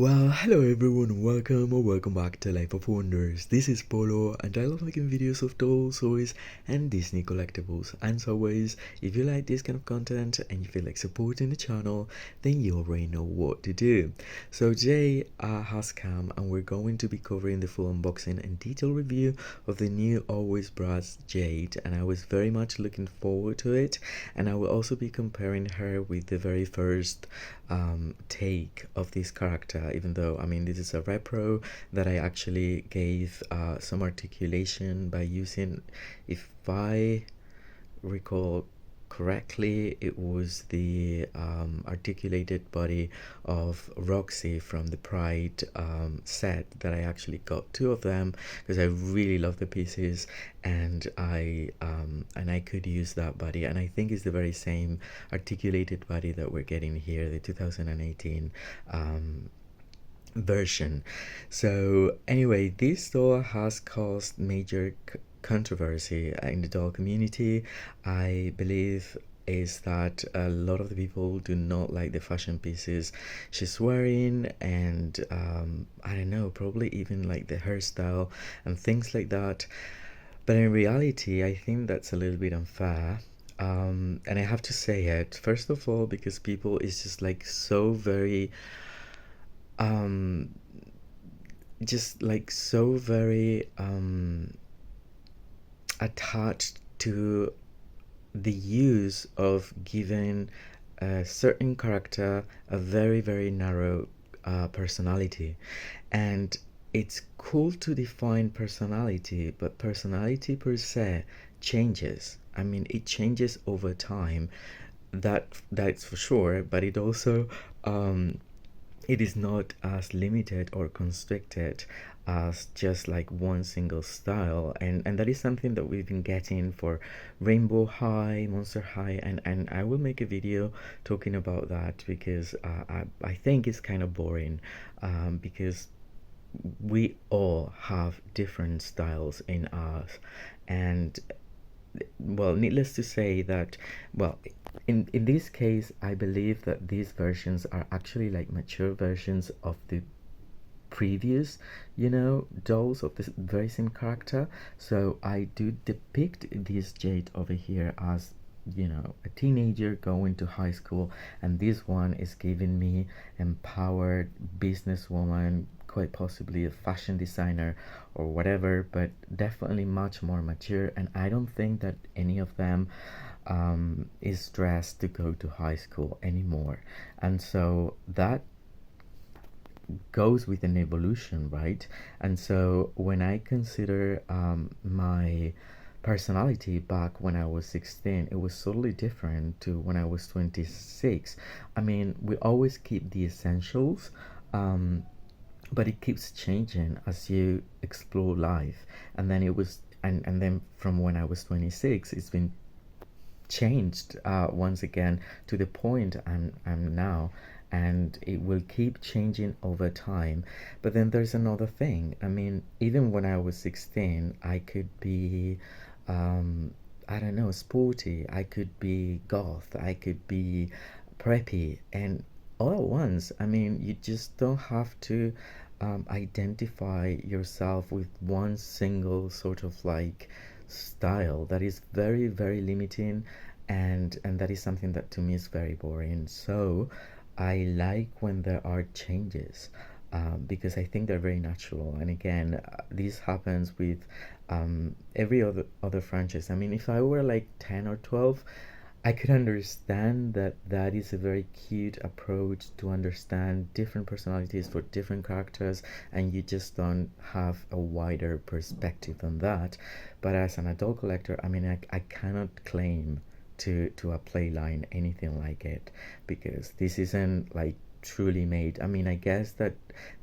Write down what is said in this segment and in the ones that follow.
Well, hello everyone, welcome or welcome back to Life of Wonders. This is Polo and I love making videos of dolls, toys and Disney collectibles. And as always, if you like this kind of content and you feel like supporting the channel, then you already know what to do. So today has come and we're going to be covering the full unboxing and detailed review of the new Alwayz Bratz Jade, and I was very much looking forward to it, and I will also be comparing her with the very first take of this character, even though I mean this is a repro that I actually gave some articulation by using, if I recall correctly, it was the articulated body of Roxy from the Pride set that I actually got two of them because I really love the pieces, and I could use that body, and I think it's the very same articulated body that we're getting here, the 2018 version. So anyway, this doll has caused major controversy in the doll community. I believe is that a lot of the people do not like the fashion pieces she's wearing, and I don't know, probably even like the hairstyle and things like that. But in reality, I think that's a little bit unfair. And I have to say it, first of all, because people is just like so very um just like so very attached to the use of giving a certain character a very narrow personality. And it's cool to define personality, but personality per se changes. I mean, it changes over time, that's for sure, but it also it is not as limited or constricted as just like one single style, and that is something that we've been getting for Rainbow High, Monster High, and I will make a video talking about that because I think it's kind of boring, because we all have different styles in us. And well, needless to say that, well, in this case, I believe that these versions are actually like mature versions of the previous, dolls of this very same character. So I do depict this Jade over here as, a teenager going to high school, and this one is giving me empowered businesswoman, quite possibly a fashion designer or whatever, but definitely much more mature. And I don't think that any of them is dressed to go to high school anymore. And so that goes with an evolution, right? And so when I consider my personality back when I was 16, it was totally different to when I was 26. I mean, we always keep the essentials, but it keeps changing as you explore life. And then it was, and then from when I was 26, it's been changed once again to the point I'm now, and it will keep changing over time. But then there's another thing. I mean, even when I was 16, I could be I don't know, sporty, I could be goth, I could be preppy, and all at once. I mean, you just don't have to identify yourself with one single sort of like style. That is very limiting, and that is something that to me is very boring. So I like when there are changes, because I think they're very natural. And again, this happens with every other franchise. I mean, if I were like 10 or 12, I could understand that that is a very cute approach to understand different personalities for different characters, and you just don't have a wider perspective on that. But as an adult collector, I mean, I cannot claim to a play line anything like it, because this isn't like truly made. I mean, I guess that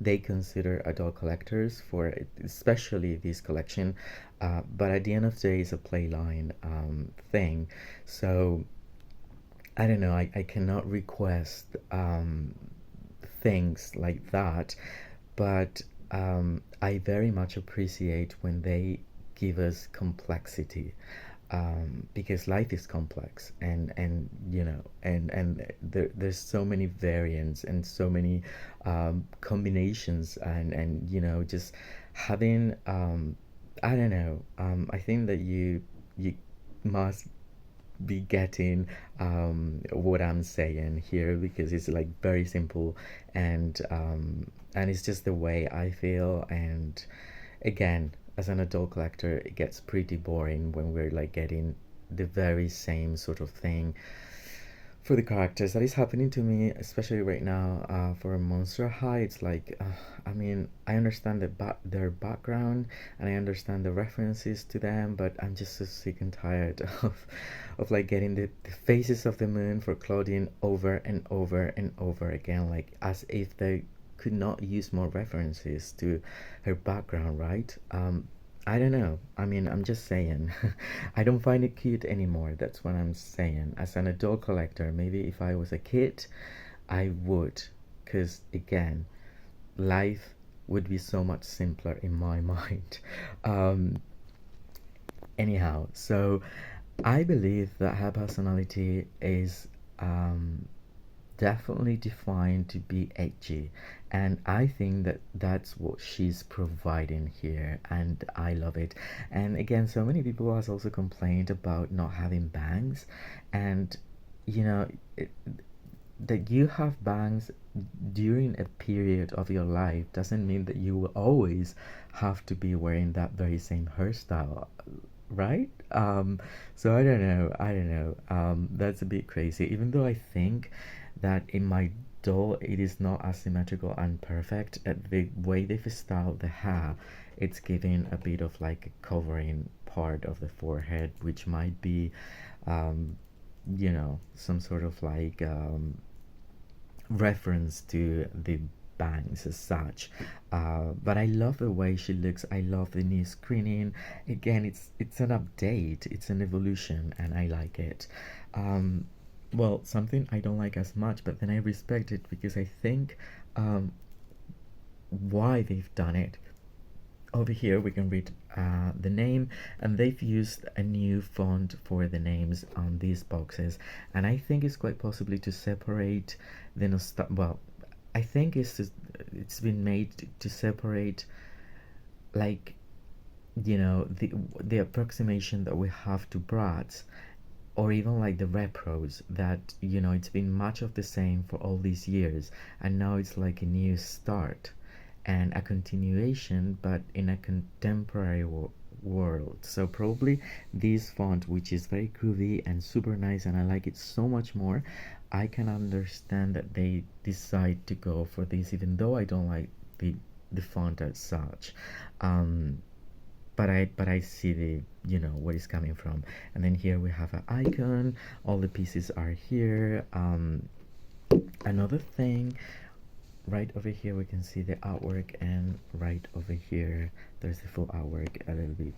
they consider adult collectors for it, especially this collection, but at the end of the day, it's a play line thing. So I don't know, I cannot request things like that, but I very much appreciate when they give us complexity. because life is complex, and there's so many variants and so many combinations, and just having I don't know, I think that you must be getting what I'm saying here, because it's like very simple, and it's just the way I feel. And again, as an adult collector, it gets pretty boring when we're like getting the very same sort of thing for the characters. That is happening to me, especially right now. For Monster High, it's like, I mean, I understand their background, and I understand the references to them, but I'm just so sick and tired of like getting the faces of the moon for Claudine over and over and over again, like as if they could not use more references to her background, right? I don't know. I mean, I'm just saying. I don't find it cute anymore. That's what I'm saying. As an adult collector, maybe if I was a kid, I would. Because, again, life would be so much simpler in my mind. Um, Anyhow, so I believe that her personality is definitely defined to be edgy, and I think that that's what she's providing here, and I love it. And again, so many people has also complained about not having bangs, and you know it, that you have bangs during a period of your life doesn't mean that you will always have to be wearing that very same hairstyle, right? So I don't know, that's a bit crazy, even though I think that in my doll it is not as symmetrical and perfect. The way they've styled the hair, it's giving a bit of like a covering part of the forehead, which might be um, some sort of like reference to the bangs as such. But I love the way she looks. I love the new screening. Again, it's an update, it's an evolution, and I like it. Um, well, something I don't like as much, but then I respect it because I think um, why they've done it. Over here we can read the name, and they've used a new font for the names on these boxes, and I think it's quite possibly to separate the well, I think it's been made to separate, like, the approximation that we have to Bratz, or even like the repros, that it's been much of the same for all these years, and now it's like a new start and a continuation, but in a contemporary world. So probably this font, which is very groovy and super nice, and I like it so much more, I can understand that they decide to go for this, even though I don't like the font as such. um but I see the where it's coming from. And then here we have an icon, all the pieces are here. Another thing, right over here we can see the artwork, and right over here there's the full artwork a little bit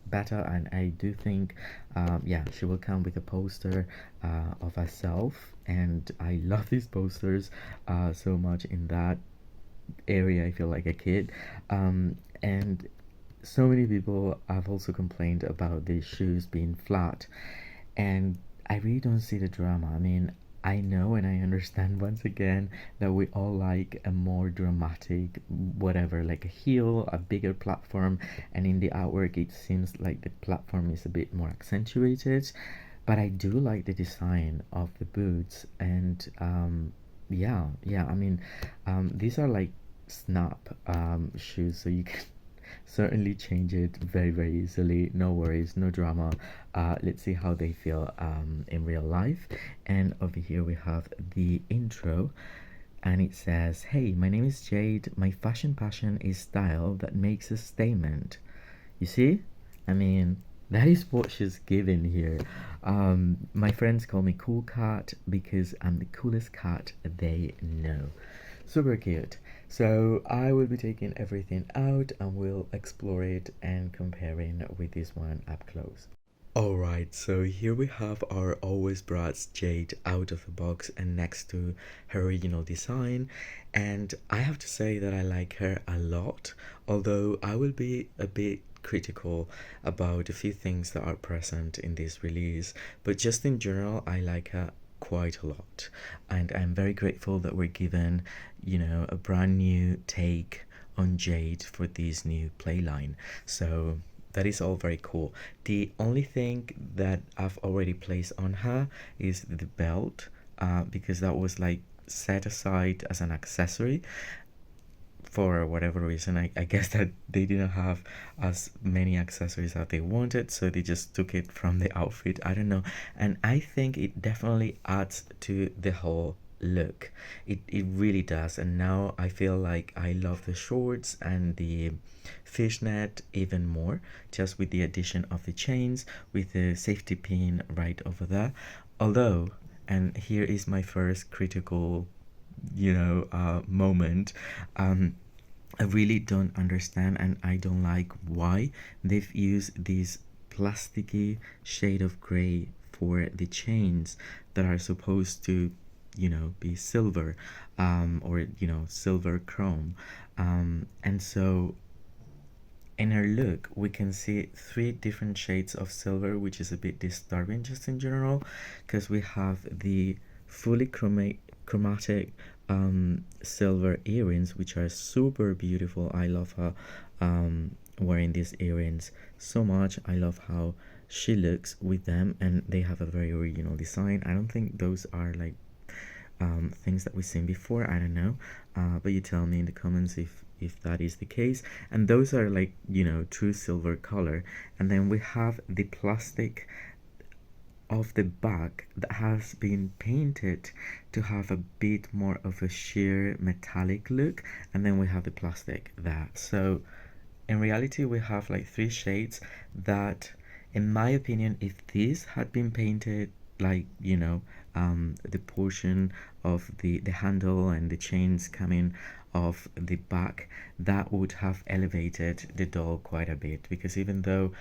better. And I do think yeah, she will come with a poster of herself, and I love these posters so much. In that area I feel like a kid. And so many people have also complained about the shoes being flat, and I really don't see the drama. I mean, I know and I understand once again that we all like a more dramatic whatever, like a heel, a bigger platform, and in the artwork it seems like the platform is a bit more accentuated. But I do like the design of the boots, and yeah, I mean, these are like snap shoes, so you can certainly change it very, very easily. No worries, no drama. Let's see how they feel in real life. And over here we have the intro, and it says, "Hey, my name is Jade. My fashion passion is style that makes a statement." You see? I mean, that is what she's given here. My friends call me Cool Cat because I'm the coolest cat they know. Super cute. So I will be taking everything out and we'll explore it and comparing with this one up close. Alright, so here we have our Alwayz Bratz Jade out of the box and next to her original design. And I have to say that I like her a lot, although I will be a bit critical about a few things that are present in this release. But just in general, I like her quite a lot. And I'm very grateful that we're given, a brand new take on Jade for this new playline. So that is all very cool. The only thing that I've already placed on her is the belt, because that was like set aside as an accessory for whatever reason. I guess that they didn't have as many accessories as they wanted, so they just took it from the outfit. I don't know. And I think it definitely adds to the whole look. It really does. And now I feel like I love the shorts and the fishnet even more, just with the addition of the chains with the safety pin right over there. Although, and here is my first critical moment. I really don't understand and I don't like why they've used this plasticky shade of gray for the chains that are supposed to, be silver, or, silver chrome. And so in her look, we can see three different shades of silver, which is a bit disturbing just in general, because we have the fully chromatic silver earrings, which are super beautiful. I love her wearing these earrings so much. I love how she looks with them, and they have a very original design. I don't think those are like things that we've seen before. I don't know, but you tell me in the comments if that is the case. And those are like true silver color. And then we have the plastic of the back that has been painted to have a bit more of a sheer metallic look, and then we have the plastic there. So in reality we have like three shades that, in my opinion, if this had been painted like the portion of the handle and the chains coming off the back, that would have elevated the doll quite a bit, because even though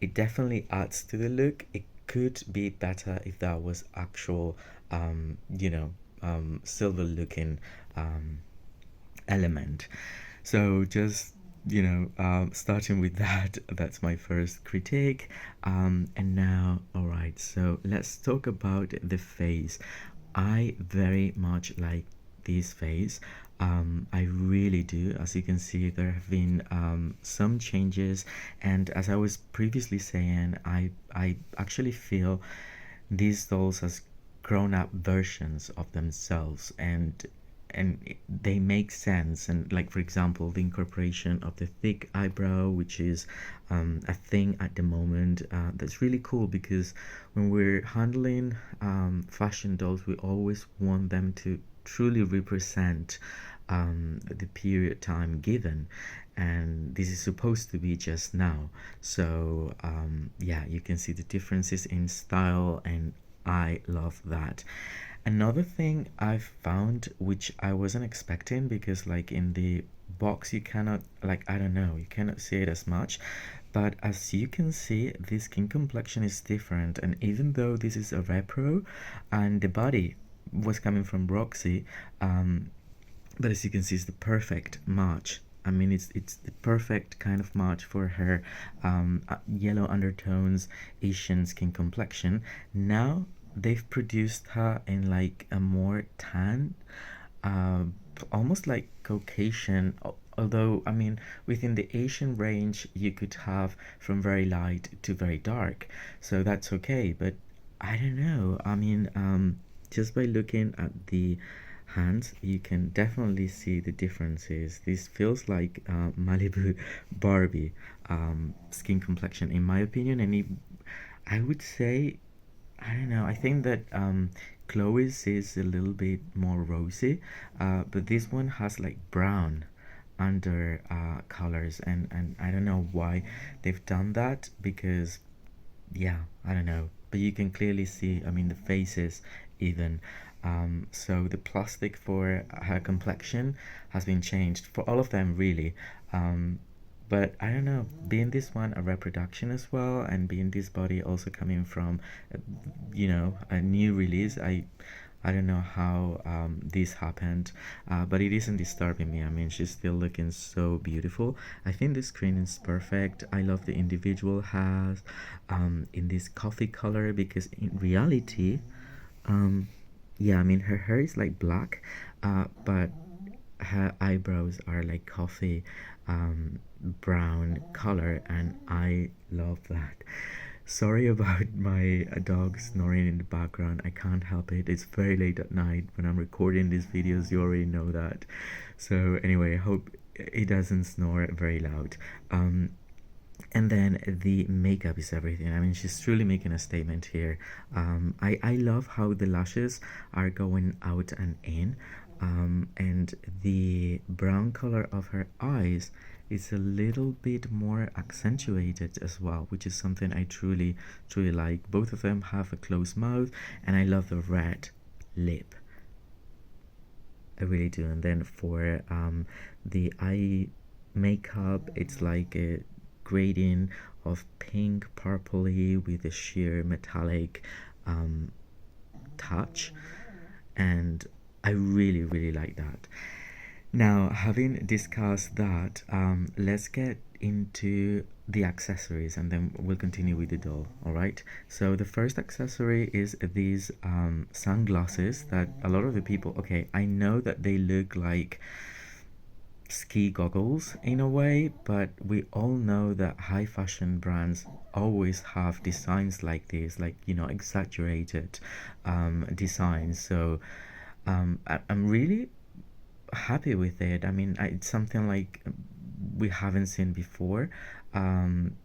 it definitely adds to the look, it could be better if that was actual silver looking element. So just starting with that, that's my first critique. And now, all right, so let's talk about the face. I very much like this face. I really do. As you can see, there have been some changes, and as I was previously saying, I actually feel these dolls as grown-up versions of themselves, and they make sense. And like, for example, the incorporation of the thick eyebrow, which is a thing at the moment, that's really cool, because when we're handling fashion dolls, we always want them to truly represent the period time given, and this is supposed to be just now. So yeah, you can see the differences in style, and I love that. Another thing I've found, which I wasn't expecting, because like in the box you cannot, like, I don't know, you cannot see it as much, but as you can see, the skin complexion is different. And even though this is a repro and the body was coming from Roxy, but as you can see, it's the perfect match. I mean, it's the perfect kind of match for her yellow undertones, Asian skin complexion. Now they've produced her in like a more tan, uh, almost like Caucasian. Although, I mean, within the Asian range, you could have from very light to very dark, so that's okay. But I don't know. I mean, just by looking at the hands, you can definitely see the differences. This feels like Malibu Barbie skin complexion, in my opinion, and I would say, I don't know. I think that Chloe's is a little bit more rosy, but this one has like brown under colors, and I don't know why they've done that, because yeah, I don't know. But you can clearly see, I mean, the faces even. So the plastic for her complexion has been changed for all of them, really. But I don't know, being this one a reproduction as well, and being this body also coming from, uh, a new release, I don't know how this happened, but it isn't disturbing me. I mean, she's still looking so beautiful. I think the screen is perfect. I love the individual hairs in this coffee color, because in reality, um, yeah, I mean, her hair is like black, but her eyebrows are like coffee brown color, and I love that. Sorry about my dog snoring in the background. I can't help it. It's very late at night when I'm recording these videos. You already know that. So anyway, I hope it doesn't snore very loud. And then the makeup is everything. I mean, she's truly making a statement here. I love how the lashes are going out and in, and the brown color of her eyes is a little bit more accentuated as well, which is something I truly, truly like. Both of them have a closed mouth, and I love the red lip. I really do. And then for the eye makeup, it's like a gradient of pink purpley with a sheer metallic um, touch, and I really, really like that. Now, having discussed that, let's get into the accessories, and then we'll continue with the doll. All right. So the first accessory is these sunglasses that a lot of the people. Okay, I know that they look like ski goggles in a way, but we all know that high fashion brands always have designs like this, like, exaggerated designs. So I'm really happy with it. I mean, it's something like we haven't seen before. Um,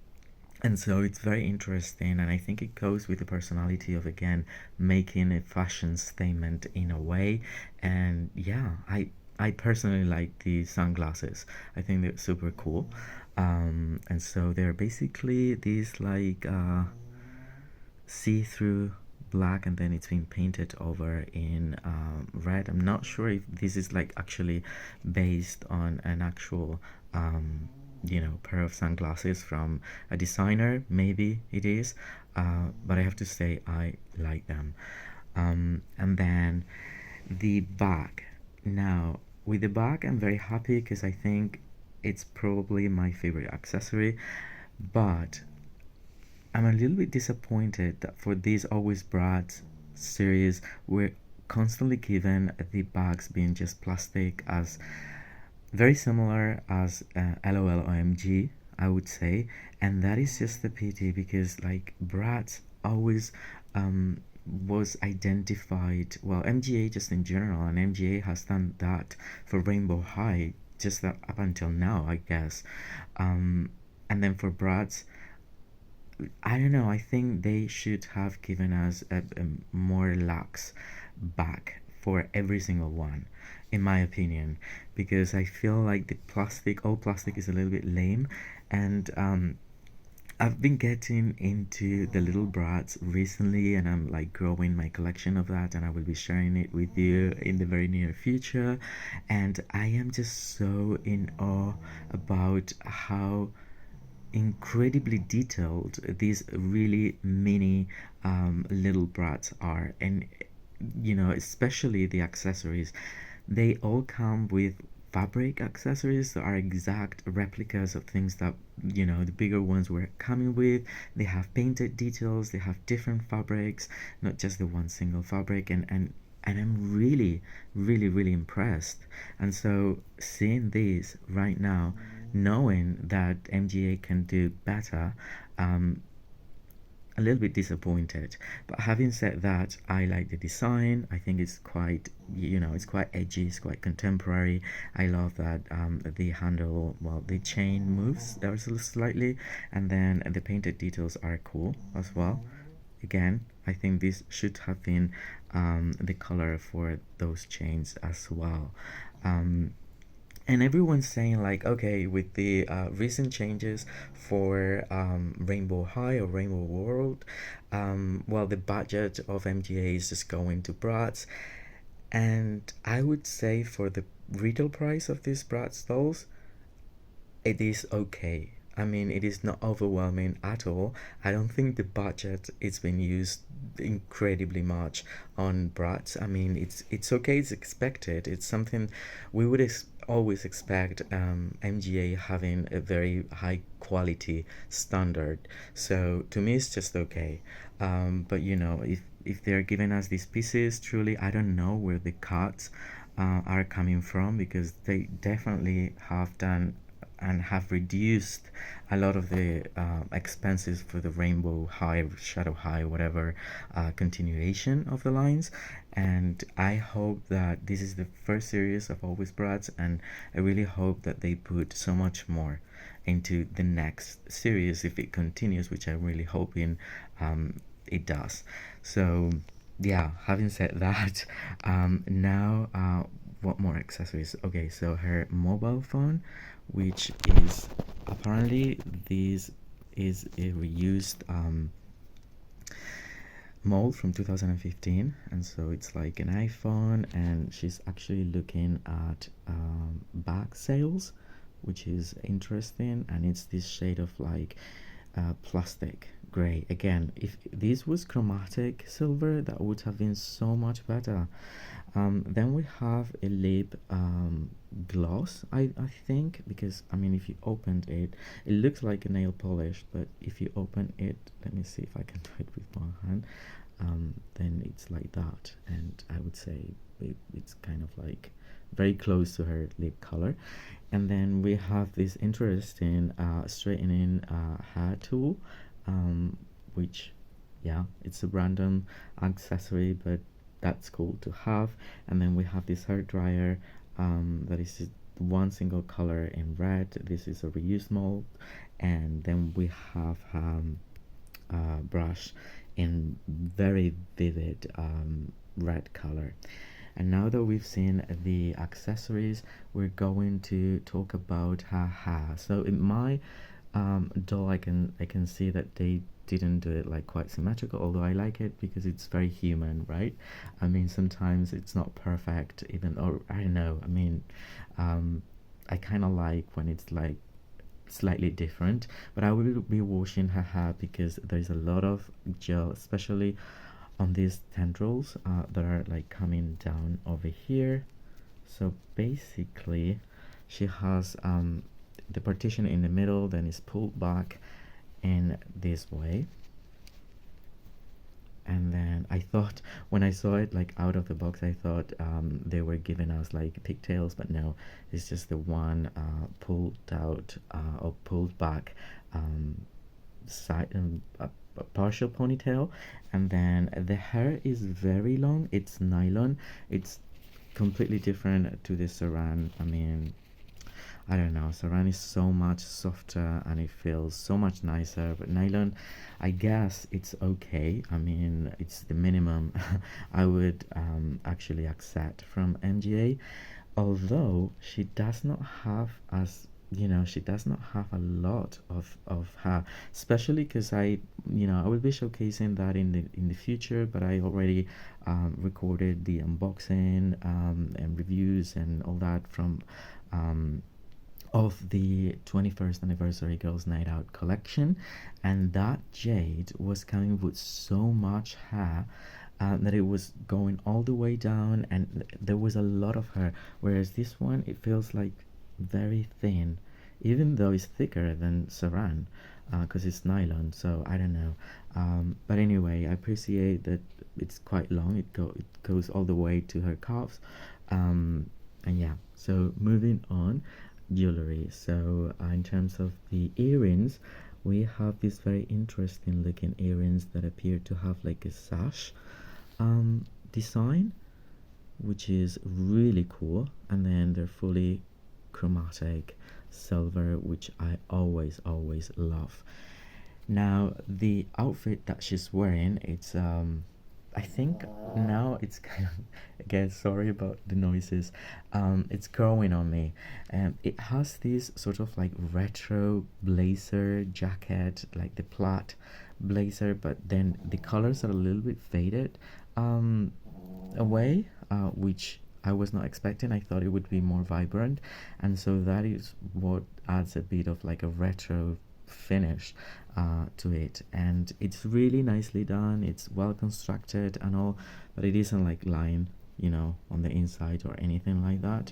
and so it's very interesting, and I think it goes with the personality of, again, making a fashion statement in a way. And yeah, I personally like the sunglasses. I think they're super cool. And so they're basically these like see-through black, and then it's been painted over in red. I'm not sure if this is like actually based on an actual pair of sunglasses from a designer. Maybe it is, but I have to say I like them. And then the bag. Now, with the bag, I'm very happy because I think it's probably my favorite accessory, but I'm a little bit disappointed that for this Alwayz Bratz series, we're constantly given the bags being just plastic, as very similar as LOL OMG, I would say. And that is just a pity, because like Bratz always was identified, well, MGA just in general, and MGA has done that for Rainbow High just up until now, I guess. And then for Bratz, I don't know. I think they should have given us a more lax back for every single one, in my opinion, because I feel like the plastic, all plastic, is a little bit lame. And I've been getting into the little brats recently, and I'm like growing my collection of that, and I will be sharing it with you in the very near future. And I am just so in awe about how incredibly detailed these really mini little brats are. And especially the accessories, they all come with fabric accessories that are exact replicas of things that the bigger ones were coming with. They have painted details, they have different fabrics, not just the one single fabric. And I'm really, really, really impressed. And so seeing this right now, knowing that MGA can do better, a little bit disappointed. But having said that, I like the design. I think it's quite, it's quite edgy, it's quite contemporary. I love that the handle, well, the chain moves ever so slightly, and then the painted details are cool as well. Again, I think this should have been the color for those chains as well. Um, and everyone's saying like, okay, with the recent changes for Rainbow High or Rainbow World, well, the budget of MGA is just going to Bratz. And I would say for the retail price of these Bratz dolls, It is okay. I mean, it is not overwhelming at all. I don't think the budget is being used incredibly much on Bratz. I mean, it's okay. It's expected. It's something we would always expect. MGA having a very high quality standard. So to me, it's just okay. But you know, if they're giving us these pieces, truly, I don't know where the cuts are coming from, because they definitely have done and have reduced a lot of the expenses for the rainbow high, shadow high, whatever continuation of the lines. And I hope that this is the first series of Alwayz Bratz, and I really hope that they put so much more into the next series if it continues, which I'm really hoping it does. So yeah, having said that, now what more accessories? Okay, so her mobile phone, which is apparently this is a reused mold from 2015, and so it's like an iPhone, and she's actually looking at back sales, which is interesting, and it's this shade of like plastic gray. Again, if this was chromatic silver, that would have been so much better. Then we have a lip gloss, I think, because I mean, if you opened it, it looks like a nail polish, but if you open it, let me see if I can do it with one hand, then it's like that, and I would say it's kind of like very close to her lip color. And then we have this interesting straightening hair tool, which, yeah, it's a random accessory, but that's cool to have. And then we have this hair dryer that is one single color in red. This is a reuse mold. And then we have a brush in very vivid red color. And now that we've seen the accessories, we're going to talk about her hair. So in my doll, I can see that they didn't do it like quite symmetrical, although I like it because it's very human, right? I mean, sometimes it's not perfect, even, or I don't know. I mean, I kind of like when it's like slightly different, but I will be washing her hair because there's a lot of gel, especially on these tendrils that are like coming down over here. So basically she has the partition in the middle, then is pulled back in this way. And then I thought, when I saw it like out of the box, I thought they were giving us like pigtails, but no, it's just the one pulled out or pulled back side, a partial ponytail. And then the hair is very long. It's nylon. It's completely different to the saran. I mean, I don't know, saran is so much softer and it feels so much nicer, but nylon, I guess it's okay. I mean, it's the minimum I would actually accept from MGA, although she does not have, as you know, she does not have a lot of her, especially because I will be showcasing that in the future, but I already recorded the unboxing and reviews and all that from of the 21st anniversary Girls Night Out collection, and that jade was coming with so much hair that it was going all the way down, and there was a lot of hair, whereas this one, it feels like very thin, even though it's thicker than saran because it's nylon. So I don't know, but anyway, I appreciate that it's quite long. It goes all the way to her calves, and yeah. So moving on, jewelry. So in terms of the earrings, we have these very interesting looking earrings that appear to have like a sash design, which is really cool, and then they're fully chromatic silver, which I always love. Now the outfit that she's wearing, it's I think now it's kind of, again, sorry about the noises, it's growing on me. It has this sort of like retro blazer jacket, like the plaid blazer, but then the colors are a little bit faded away, which I was not expecting. I thought it would be more vibrant, and so that is what adds a bit of like a retro finish to it, and it's really nicely done. It's well constructed and all, but it isn't like lying, on the inside or anything like that.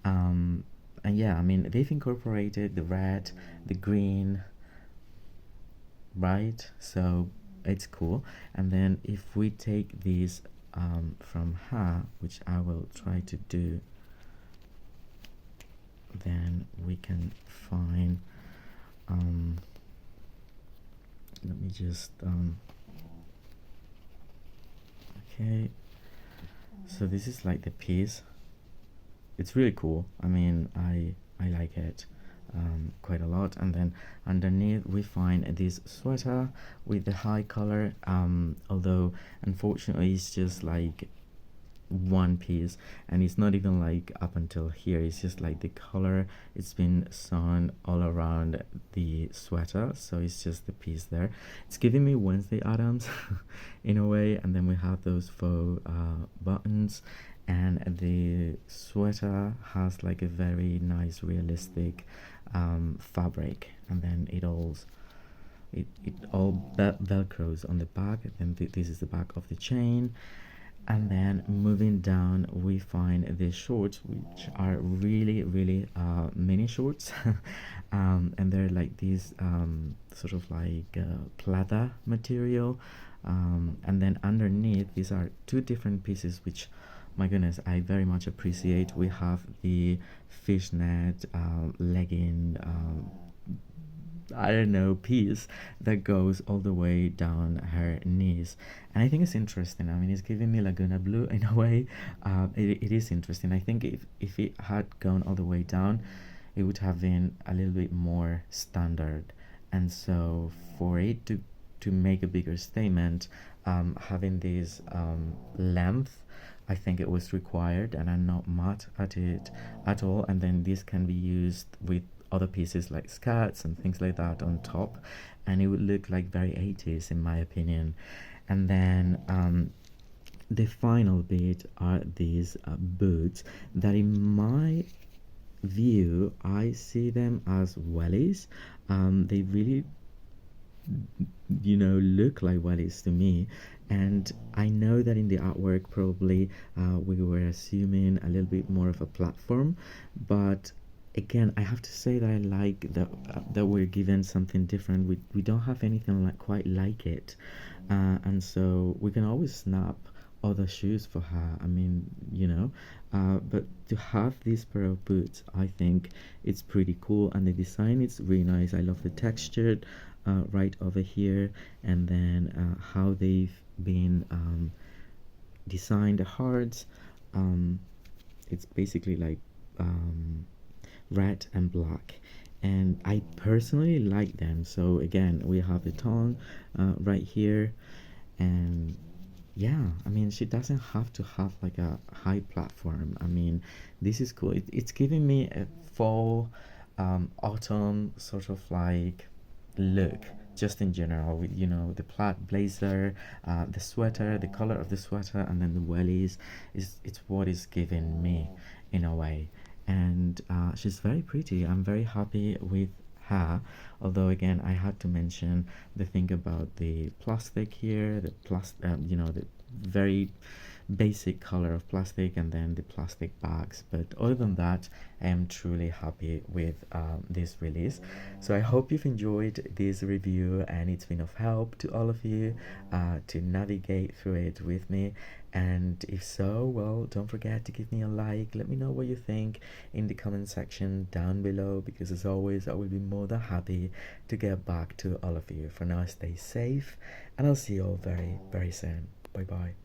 And yeah, I mean, they've incorporated the red, the green, right? So it's cool. And then if we take these from her, which I will try to do, then we can find, let me just, okay, so this is like the piece. It's really cool. I mean, I like it quite a lot. And then underneath we find this sweater with the high color, although unfortunately it's just like one piece, and it's not even like up until here. It's just like the color, it's been sewn all around the sweater, so it's just the piece there. It's giving me Wednesday Addams in a way. And then we have those faux buttons, and the sweater has like a very nice realistic fabric, and then it all velcros on the back. And then this is the back of the chain. And then moving down, we find the shorts, which are really, really mini shorts. And they're like these sort of like pleather material. And then underneath, these are two different pieces, which, my goodness, I very much appreciate. We have the fishnet legging, I don't know, piece that goes all the way down her knees. And I think it's interesting. I mean, it's giving me Laguna Blue in a way. It is interesting. I think if it had gone all the way down, it would have been a little bit more standard. And so for it to make a bigger statement, having this length, I think it was required, and I'm not mad at it at all. And then this can be used with other pieces like skirts and things like that on top, and it would look like very 80s in my opinion. And then the final bit are these boots that, in my view, I see them as wellies. They really, look like wellies to me. And I know that in the artwork probably we were assuming a little bit more of a platform, but again, I have to say that I like that we're given something different. We don't have anything like quite like it, and so we can always snap other shoes for her. I mean, but to have this pair of boots, I think it's pretty cool, and the design is really nice. I love the texture right over here, and then how they've been designed the hearts. It's basically like red and black, and I personally like them. So again, we have the tongue right here, and yeah, I mean, she doesn't have to have like a high platform. I mean, this is cool. It's giving me a fall autumn sort of like look, just in general, with the plaid blazer, the sweater, the color of the sweater, and then the wellies. It's what is giving me in a way. And she's very pretty. I'm very happy with her, although again, I had to mention the thing about the plastic here, the the very basic color of plastic, and then the plastic bags. But other than that, I am truly happy with this release. So I hope you've enjoyed this review, and it's been of help to all of you to navigate through it with me. And if so, well, don't forget to give me a like. Let me know what you think in the comment section down below, because as always, I will be more than happy to get back to all of you. For now, stay safe, and I'll see you all very, very soon. Bye bye.